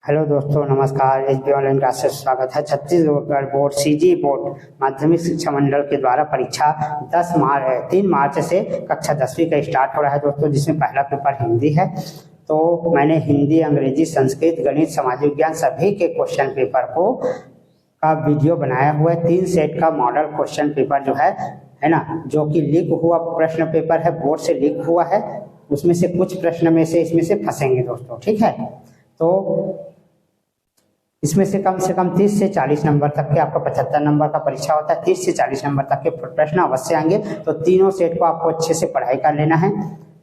Hello दोस्तों, नमस्कार। HB online classes स्वागत है। छत्तीसगढ़ बोर्ड सीजी बोर्ड माध्यमिक शिक्षा मंडल के द्वारा परीक्षा 3 मार्च से कक्षा 10वीं का स्टार्ट हो रहा है दोस्तों, जिसमें पहला पेपर हिंदी है। तो मैंने हिंदी, अंग्रेजी, संस्कृत, गणित, समाज विज्ञान सभी के क्वेश्चन पेपर का वीडियो बनाया हुआ है। 3 सेट का मॉडल क्वेश्चन पेपर जो है ना, जो कि लीक हुआ प्रश्न पेपर है, बोर्ड से लीक हुआ है। उसमें से कुछ प्रश्न में से इसमें से फंसेंगे दोस्तों, ठीक है। तो इसमें से कम 30 से 40 नंबर तक के, आपका 75 नंबर का परीक्षा होता है, 30 से 40 नंबर तक के प्रश्न अवश्य आएंगे। तो तीनों सेट को आपको अच्छे से पढ़ाई कर लेना है,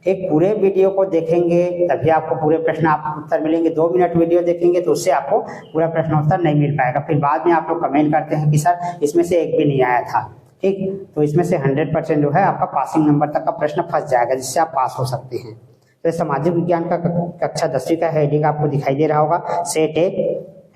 ठीक। पूरे वीडियो को देखेंगे तभी आपको पूरे प्रश्न आप उत्तर मिलेंगे। 2 मिनट वीडियो देखेंगे तो उससे आपको पूरा प्रश्न उत्तर नहीं मिल पाएगा। फिर बाद में आप लोग कमेंट करते हैं कि सर इसमें से एक भी नहीं आया था, ठीक। तो इसमें से 100% जो है आपका पासिंग नंबर तक का प्रश्न फंस जाएगा, जिससे आप पास हो सकते हैं। तो सामाजिक विज्ञान का कक्षा 10वीं का हेडिंग आपको दिखाई दे रहा होगा, सेट ए,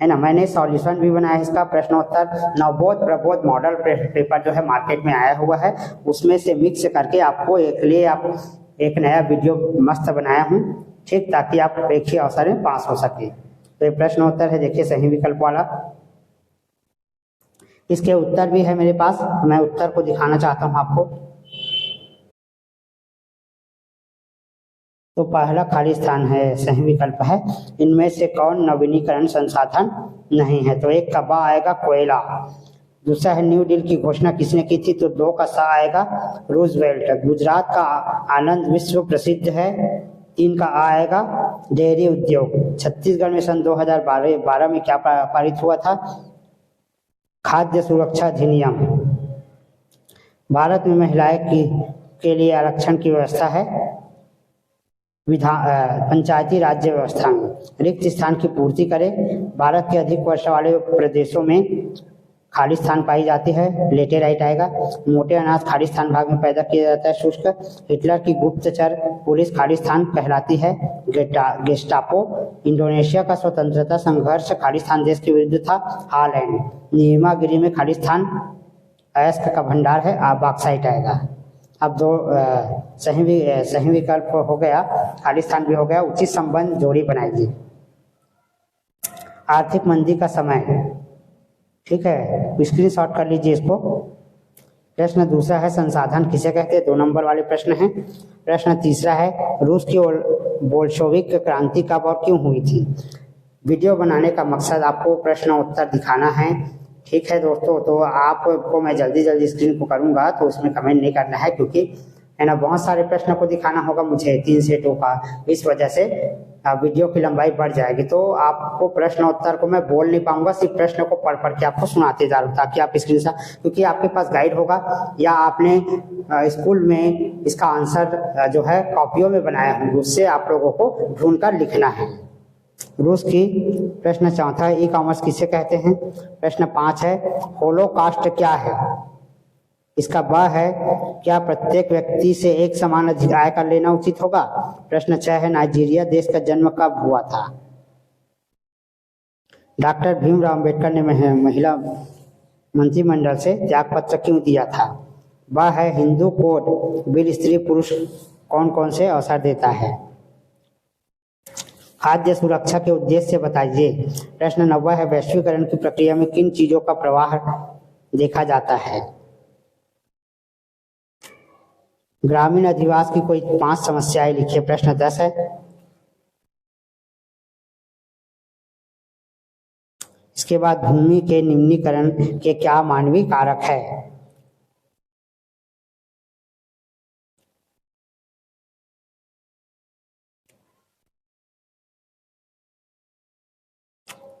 है ना। मैंने सॉल्यूशन भी बनाया इसका, प्रश्नोत्तर नवबोध प्रबोध मॉडल पेपर जो है मार्केट में आया हुआ है, उसमें से मिक्स करके आपको एक नया वीडियो मस्त बनाया हूँ, ठीक, ताकि आप एक ही अवसर में पास हो सके। तो ये प्रश्नोत्तर है, देखिए सही विकल्प वाला। इसके उत्तर भी है मेरे पास, मैं उत्तर को दिखाना चाहता हूँ आपको। तो पहला खाली स्थान है, सही विकल्प है। इनमें से कौन नवीनीकरण संसाधन नहीं है? तो एक का बा आएगा कोयला। दूसरा है न्यू डील की घोषणा किसने की थी? तो 2 का सा आएगा रूजवेल्ट। गुजरात का आनंद विश्व प्रसिद्ध है। 3 का आ आएगा डेयरी उद्योग। छत्तीसगढ़ में सन 2012 में क्या पारित हुआ था? खाद्य सुरक्षा अधिनियम। भारत में महिलाएं के लिए आरक्षण की व्यवस्था है पंचायती राज्य व्यवस्था में। रिक्त स्थान की पूर्ति करें। भारत के अधिक वर्षा वाले प्रदेशों में खाली स्थान पाई जाती है, लेटेराइट आएगा। मोटे अनाज खाली स्थान भाग में पैदा किया जाता है, शुष्क। हिटलर की गुप्तचर पुलिस खाली स्थान कहलाती है, गेस्टापो। इंडोनेशिया का स्वतंत्रता संघर्ष खाली स्थान देश के विरुद्ध था, हॉलैंड। नीमागिरी में खाली स्थान अयस्क का भंडार है, बॉक्साइट आएगा। अब सही विकल्प हो गया, खाली स्थान भी हो गया। उचित संबंध जोड़ी बनाइए। आर्थिक मंदी का समय, ठीक है, स्क्रीनशॉट कर लीजिए इसको। प्रश्न दूसरा है संसाधन किसे कहते हैं? 2 नंबर वाले प्रश्न हैं। प्रश्न तीसरा है रूस की बोल्शेविक क्रांति कब और क्यों हुई थी? वीडियो बनाने का मकसद आपको प्रश्न उत्तर दिखाना है, ठीक है दोस्तों। तो आपको मैं जल्दी स्क्रीन को करूंगा, तो उसमें कमेंट नहीं करना है, क्योंकि है ना बहुत सारे प्रश्न को दिखाना होगा मुझे 3 सेटों का। इस वजह से वीडियो की लंबाई बढ़ जाएगी। तो आपको प्रश्न उत्तर को मैं बोल नहीं पाऊंगा, सिर्फ प्रश्न को पढ़ के आपको सुनाते जा रहा हूँ, ताकि आप स्क्रीन से, क्योंकि आपके पास गाइड होगा या आपने स्कूल में इसका आंसर जो है कॉपियों में बनाया है, उससे आप लोगों को ढूंढ कर लिखना है। रूस की। प्रश्न चौथा है ई कॉमर्स किसे कहते हैं? प्रश्न 5 है होलोकास्ट क्या है? इसका ब है क्या प्रत्येक व्यक्ति से एक समान आय कर लेना उचित होगा? प्रश्न 6 है नाइजीरिया देश का जन्म कब हुआ था? डॉक्टर भीमराव अंबेडकर ने महिला मंत्रिमंडल से त्याग पत्र क्यों दिया था? ब है हिंदू कोड बिल स्त्री पुरुष कौन कौन से अवसर देता है? खाद्य सुरक्षा के उद्देश्य बताइए। प्रश्न 90 है वैश्वीकरण की प्रक्रिया में किन चीजों का प्रवाह देखा जाता है? ग्रामीण अधिवास की कोई 5 समस्याएं लिखिए। प्रश्न 10 है इसके बाद भूमि के निम्नीकरण के क्या मानवीय कारक है?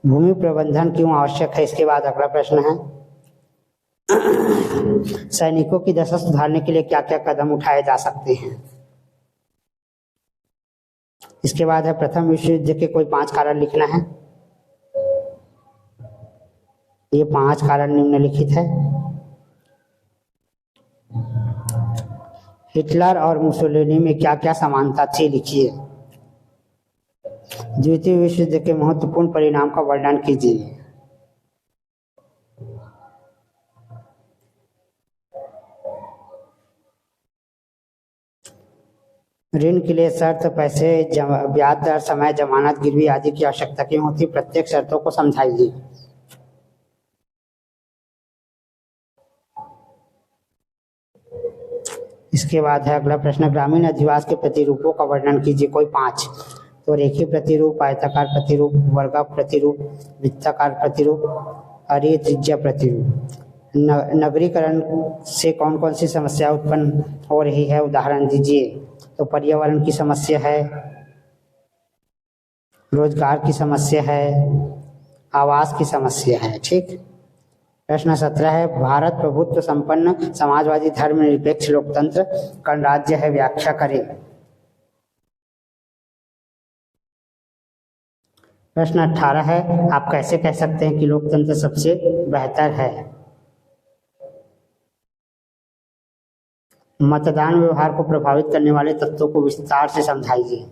भूमि प्रबंधन क्यों आवश्यक है? इसके बाद अगला प्रश्न है सैनिकों की दशा सुधारने के लिए क्या क्या कदम उठाए जा सकते हैं? इसके बाद है प्रथम विश्व युद्ध के कोई 5 कारण लिखना है। ये 5 कारण निम्नलिखित है। हिटलर और मुसोलिनी में क्या क्या समानता थी? लिखिए। द्वितीय विश्व युद्ध के महत्वपूर्ण परिणाम का वर्णन कीजिए। ऋण के लिए शर्त, पैसे, ब्याज दर, समय, जमानत, गिरवी आदि की आवश्यकता क्यों होती? प्रत्येक शर्तों को समझाइए। इसके बाद है अगला प्रश्न, ग्रामीण अधिवास के प्रतिरूपों का वर्णन कीजिए, कोई 5। तो रेखीय प्रतिरूप, आयताकार प्रतिरूप, वर्गाकार प्रतिरूप, वृत्ताकार प्रतिरूप, अरीय त्रिज्या प्रतिरूप। नगरीकरण से कौन कौन सी समस्या उत्पन्न हो रही है, उदाहरण दीजिए। तो पर्यावरण की समस्या है, रोजगार की समस्या है, आवास की समस्या है। ठीक। प्रश्न 17 है, भारत प्रभुत्व संपन्न समाजवादी धर्मनिरपेक्ष लोकतंत्र गणराज्य है, व्याख्या करें। प्रश्न 18 है, आप कैसे कह सकते हैं कि लोकतंत्र सबसे बेहतर है? मतदान व्यवहार को प्रभावित करने वाले तत्वों को विस्तार से समझाइए।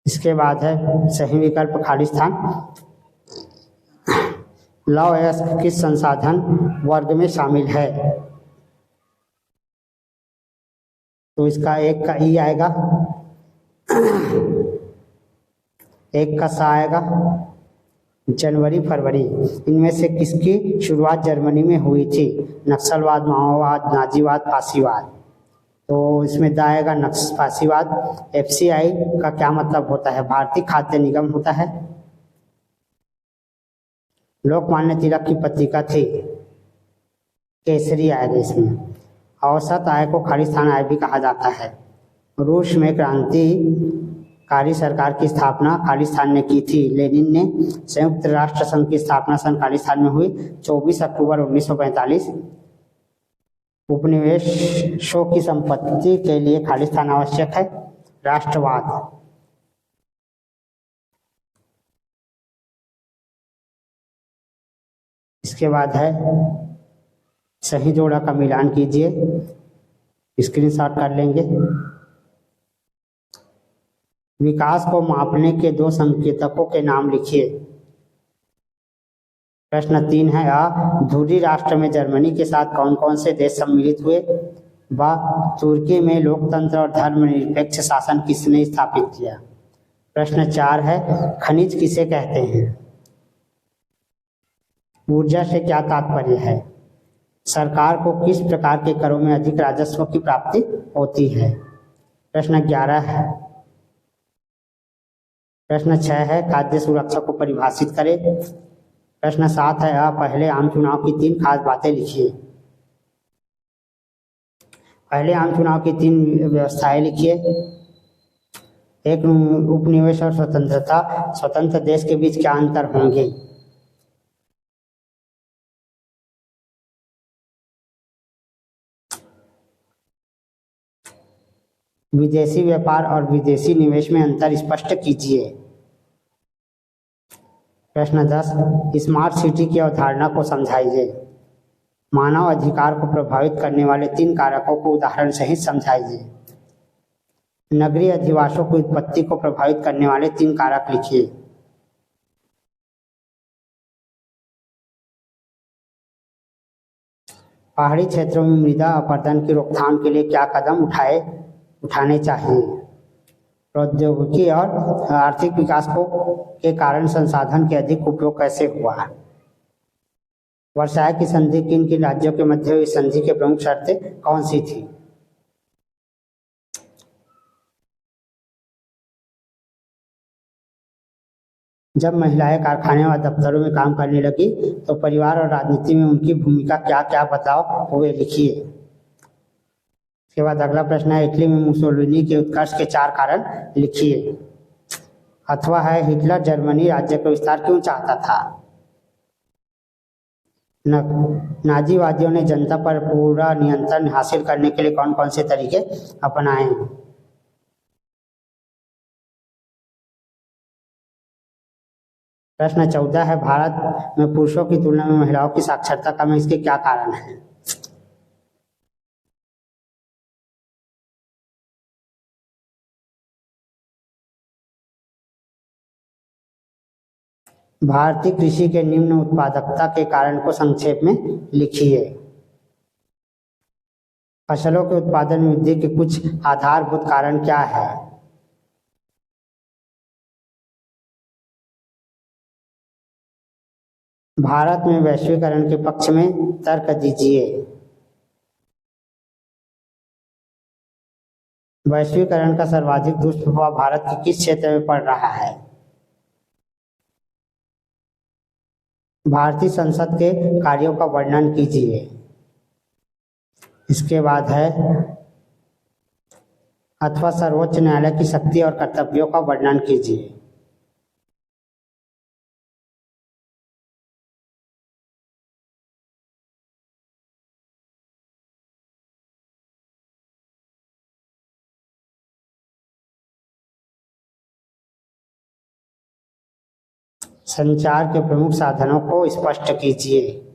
इसके बाद है सही विकल्प खाली स्थान। लौ अयस्क किस संसाधन वर्ग में शामिल है? तो इसका एक का ई आएगा, एक का सा आएगा। जनवरी फरवरी, इनमें से किसकी शुरुआत जर्मनी में हुई थी? नक्सलवाद, माओवाद, नाजीवाद, फांसीवाद। तो इसमें द आएगा फांसीवाद। एफसीआई का क्या मतलब होता है? भारतीय खाद्य निगम होता है। लोकमान्य तिलक की पत्रिका थी, केसरी आएगा इसमें। औसत आय को खाली स्थान आय भी कहा जाता है। रूस में क्रांतिकारी सरकार की स्थापना खाली स्थान ने की थी। लेनिन ने संयुक्त राष्ट्र संघ की स्थापना सन खाली स्थान में हुई 24 अक्टूबर 1945। उपनिवेशों की संपत्ति के लिए खाली स्थान आवश्यक है। राष्ट्रवाद। इसके बाद है सही जोड़ा का मिलान कीजिए, स्क्रीनशॉट कर लेंगे। विकास को मापने के 2 संकेतकों के नाम लिखिए। प्रश्न 3 है, अ ध्रुवीय राष्ट्र में जर्मनी के साथ कौन कौन से देश सम्मिलित हुए? ब तुर्की में लोकतंत्र और धर्मनिरपेक्ष शासन किसने स्थापित किया? प्रश्न 4 है, खनिज किसे कहते हैं? ऊर्जा से क्या तात्पर्य है? सरकार को किस प्रकार के करों में अधिक राजस्व की प्राप्ति होती है? प्रश्न 11 है। प्रश्न 6 है, खाद्य सुरक्षा को परिभाषित करें। प्रश्न 7 है, पहले आम चुनाव की 3 खास बातें लिखिए। पहले आम चुनाव की 3 व्यवस्थाएं लिखिए। एक, उपनिवेश और स्वतंत्रता, स्वतंत्र देश के बीच क्या अंतर होंगे? विदेशी व्यापार और विदेशी निवेश में अंतर स्पष्ट कीजिए। प्रश्न 10, स्मार्ट सिटी की अवधारणा को समझाइए। मानव अधिकार को प्रभावित करने वाले 3 कारकों को उदाहरण सहित समझाइए। नगरीय अधिवासों की उत्पत्ति को प्रभावित करने वाले 3 कारक लिखिए। पहाड़ी क्षेत्रों में मृदा अपरदन की रोकथाम के लिए क्या कदम उठाने चाहिए? प्रौद्योगिकी और आर्थिक विकास के कारण संसाधन के अधिक उपयोग कैसे हुआ? वर्साय की संधि किन किन राज्यों के मध्य हुई? संधि की प्रमुख शर्तें कौन सी थी? जब महिलाएं कारखाने व दफ्तरों में काम करने लगी तो परिवार और राजनीति में उनकी भूमिका क्या क्या बदलाव हुए? लिखिए। इसके बाद अगला प्रश्न है, इटली में मुसोलिनी के उत्कर्ष के 4 कारण लिखिए। अथवा है, हिटलर जर्मनी राज्य का विस्तार क्यों चाहता था? नाजीवादियों ने जनता पर पूरा नियंत्रण हासिल करने के लिए कौन कौन से तरीके अपनाए? प्रश्न 14 है, भारत में पुरुषों की तुलना में महिलाओं की साक्षरता कम है, इसके क्या कारण है? भारतीय कृषि के निम्न उत्पादकता के कारण को संक्षेप में लिखिए। फसलों के उत्पादन में वृद्धि के कुछ आधारभूत कारण क्या है? भारत में वैश्वीकरण के पक्ष में तर्क दीजिए। वैश्वीकरण का सर्वाधिक दुष्प्रभाव भारत के किस क्षेत्र में पड़ रहा है? भारतीय संसद के कार्यों का वर्णन कीजिए। इसके बाद है अथवा सर्वोच्च न्यायालय की शक्ति और कर्तव्यों का वर्णन कीजिए। संचार के प्रमुख साधनों को स्पष्ट कीजिए।